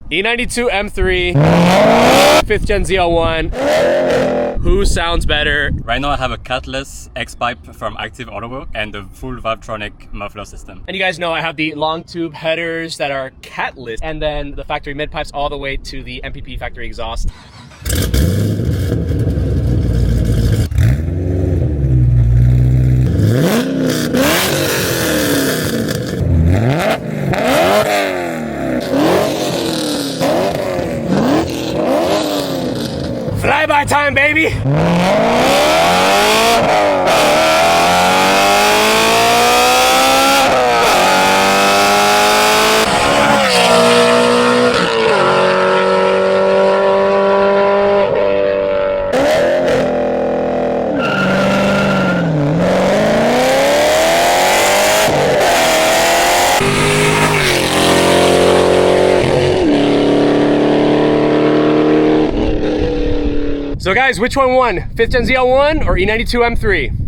E92 M3, 5th gen ZL1. Who sounds better? Right now I have a catless X-pipe from Active Autowork and the full Valvetronic muffler system. And you guys know I have the long tube headers that are catless, and then the factory mid pipes all the way to the MPP factory exhaust. Flyby time, baby! So guys, which one won? 5th gen ZL1 or E92 M3?